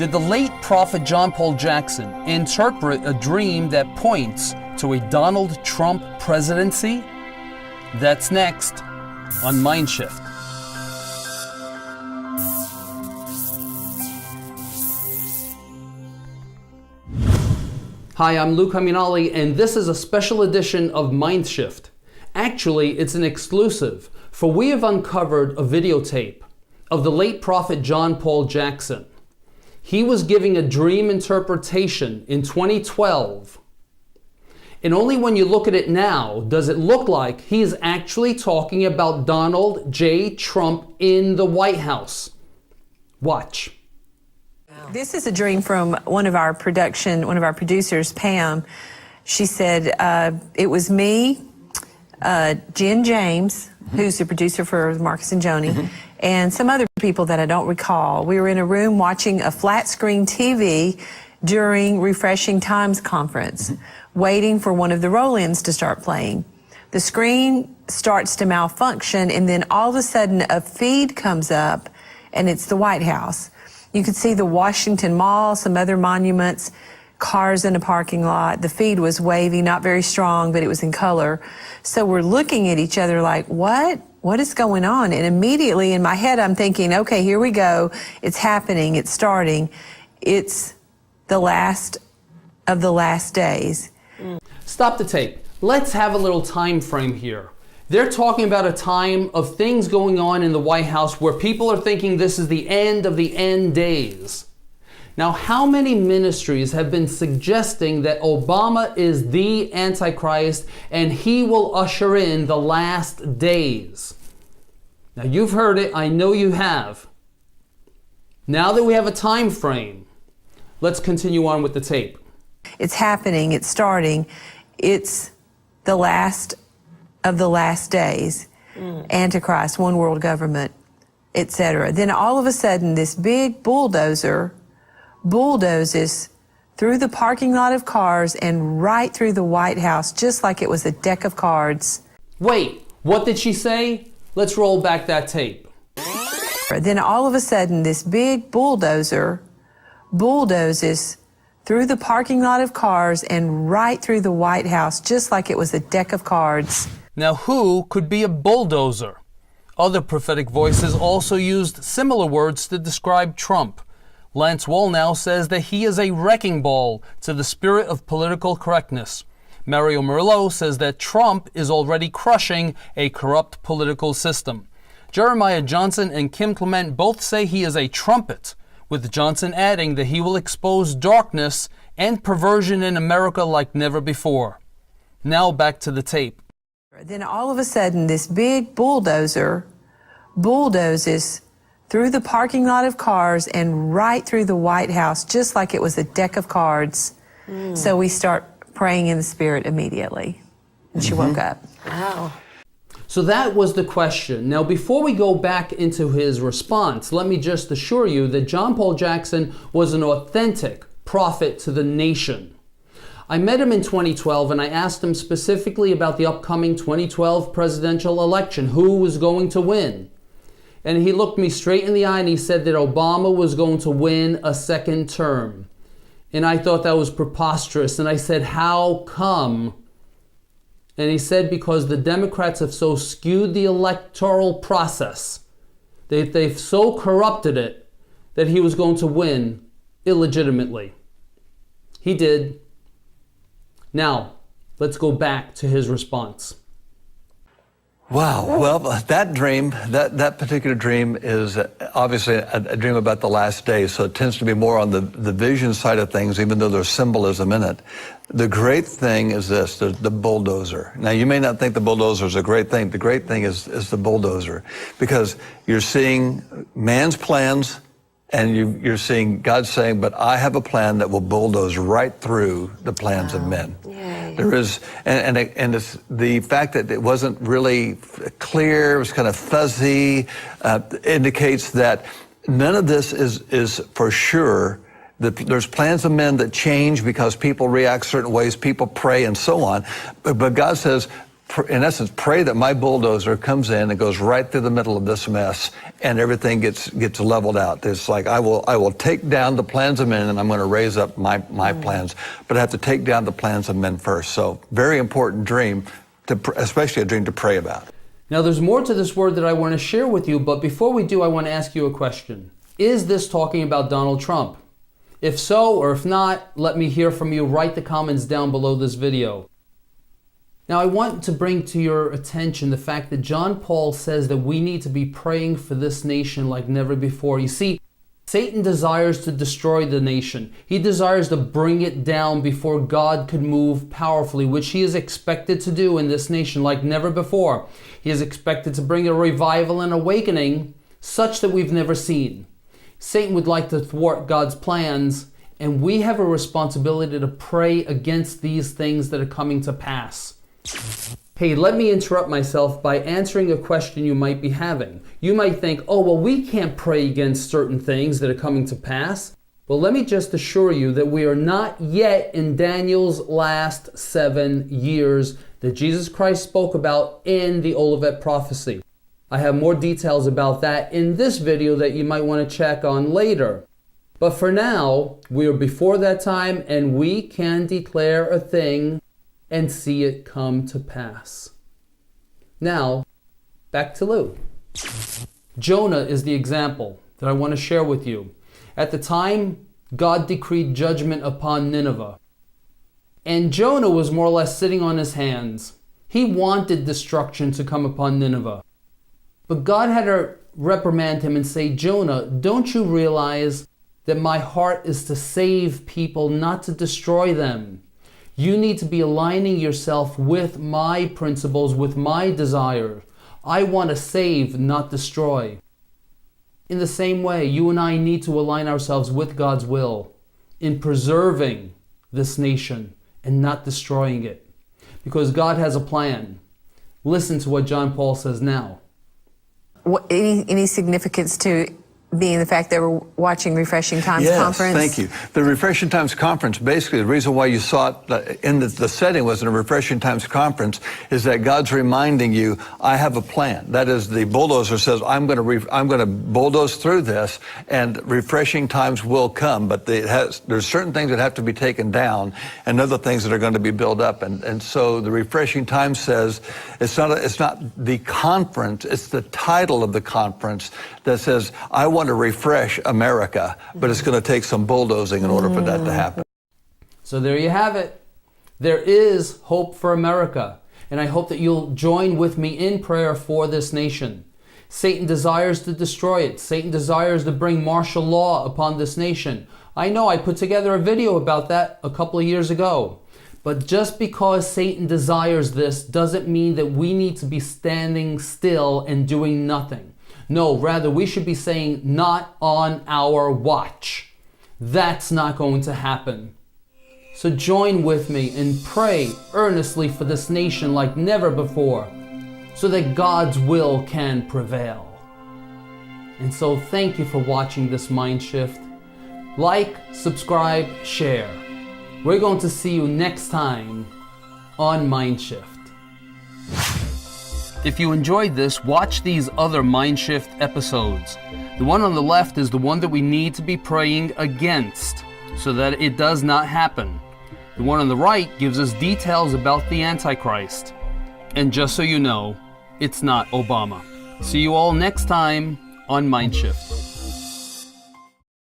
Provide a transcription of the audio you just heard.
Did the late prophet John Paul Jackson interpret a dream that points to a Donald Trump presidency? That's next on Mindshift. Hi, I'm Lou Caminali, and this is a special edition of Mindshift. Actually, it's an exclusive, for we have uncovered a videotape of the late prophet John Paul Jackson. He was giving a dream interpretation in 2012. And only when you look at it now does it look like he is actually talking about Donald J. Trump in the White House. Watch. This is a dream from one of our producers, Pam. She said, it was me, Jen James, who's the producer for Marcus and Joni, and some other people that I don't recall. We were in a room watching a flat screen TV during Refreshing Times conference, waiting for one of the roll-ins to start playing. The screen starts to malfunction, and then all of a sudden a feed comes up, and it's the White House. You could see the Washington Mall, some other monuments, cars in a parking lot. The feed was wavy, not very strong, but it was in color. So we're looking at each other like, what? What is going on? And immediately in my head, I'm thinking, okay, here we go. It's happening. It's starting. It's the last of the last days. Stop the tape. Let's have a little time frame here. They're talking about a time of things going on in the White House where people are thinking this is the end of the end days. Now, how many ministries have been suggesting that Obama is the Antichrist and he will usher in the last days? Now, you've heard it. I know you have. Now that we have a time frame, let's continue on with the tape. It's happening. It's starting. It's the last of the last days. Antichrist, one world government, etc. Then all of a sudden, this big bulldozer bulldozes through the parking lot of cars and right through the White House, just like it was a deck of cards. Wait, what did she say? Let's roll back that tape. Then all of a sudden, this big bulldozer bulldozes through the parking lot of cars and right through the White House, just like it was a deck of cards. Now, who could be a bulldozer? Other prophetic voices also used similar words to describe Trump. Lance Wallnau says that he is a wrecking ball to the spirit of political correctness. Mario Murillo says that Trump is already crushing a corrupt political system. Jeremiah Johnson and Kim Clement both say he is a trumpet, with Johnson adding that he will expose darkness and perversion in America like never before. Now back to the tape. Then all of a sudden, this big bulldozer bulldozes through the parking lot of cars and right through the White House, just like it was a deck of cards. So we start praying in the Spirit immediately. And she woke up. Wow. So that was the question. Now, before we go back into his response, let me just assure you that John Paul Jackson was an authentic prophet to the nation. I met him in 2012 and I asked him specifically about the upcoming 2012 presidential election, who was going to win. And he looked me straight in the eye and he said that Obama was going to win a second term. And I thought that was preposterous. And I said, how come? And he said, because the Democrats have so skewed the electoral process, they've so corrupted it, that he was going to win illegitimately. He did. Now, let's go back to his response. Wow. Well, that dream, that particular dream is obviously a dream about the last days, so it tends to be more on the vision side of things, even though there's symbolism in it. The great thing is this, the bulldozer. Now, you may not think the bulldozer is a great thing. The great thing is the bulldozer, because you're seeing man's plans, and you're seeing God saying, but I have a plan that will bulldoze right through the plans of men. Yay. There is, and it's the fact that it wasn't really clear, it was kind of fuzzy, indicates that none of this is for sure. That there's plans of men that change because people react certain ways, people pray and so on. But God says, in essence, pray that my bulldozer comes in and goes right through the middle of this mess, and everything gets leveled out. It's like I will take down the plans of men, and I'm going to raise up my plans. But I have to take down the plans of men first. So very important dream, especially a dream to pray about. Now there's more to this word that I want to share with you, but before we do, I want to ask you a question. Is this talking about Donald Trump? If so, or if not, let me hear from you. Write the comments down below this video. Now I want to bring to your attention the fact that John Paul says that we need to be praying for this nation like never before. You see, Satan desires to destroy the nation. He desires to bring it down before God could move powerfully, which he is expected to do in this nation like never before. He is expected to bring a revival and awakening such that we've never seen. Satan would like to thwart God's plans, and we have a responsibility to pray against these things that are coming to pass. Hey, let me interrupt myself by answering a question you might be having. You might think, oh, well, we can't pray against certain things that are coming to pass. Well, let me just assure you that we are not yet in Daniel's last 7 years that Jesus Christ spoke about in the Olivet prophecy. I have more details about that in this video that you might want to check on later. But for now, we are before that time, and we can declare a thing and see it come to pass. Now, back to Lou. Jonah is the example that I want to share with you. At the time, God decreed judgment upon Nineveh. And Jonah was more or less sitting on his hands. He wanted destruction to come upon Nineveh. But God had to reprimand him and say, Jonah, don't you realize that my heart is to save people, not to destroy them? You need to be aligning yourself with my principles, with my desire. I want to save, not destroy. In the same way, you and I need to align ourselves with God's will in preserving this nation and not destroying it. Because God has a plan. Listen to what John Paul says now. Any significance to being the fact that we're watching Refreshing Times Conference? Yes, thank you. The Refreshing Times Conference, basically the reason why you saw it in the setting was in a Refreshing Times Conference is that God's reminding you, I have a plan. That is, the bulldozer says, I'm going to bulldoze through this, and Refreshing Times will come, but there's certain things that have to be taken down and other things that are going to be built up. And so the Refreshing Times says it's not the conference, it's the title of the conference that says, I want to refresh America, but it's going to take some bulldozing in order for that to happen. So there you have it. There is hope for America, and I hope that you'll join with me in prayer for this nation. Satan desires to destroy it. Satan desires to bring martial law upon this nation. I know I put together a video about that a couple of years ago. But just because Satan desires this doesn't mean that we need to be standing still and doing nothing. No, rather we should be saying, not on our watch. That's not going to happen. So join with me and pray earnestly for this nation like never before, so that God's will can prevail. And so thank you for watching this Mind Shift. Like, subscribe, share. We're going to see you next time on Mind Shift. If you enjoyed this, watch these other Mind Shift episodes. The one on the left is the one that we need to be praying against so that it does not happen. The one on the right gives us details about the Antichrist. And just so you know, it's not Obama. See you all next time on Mind Shift.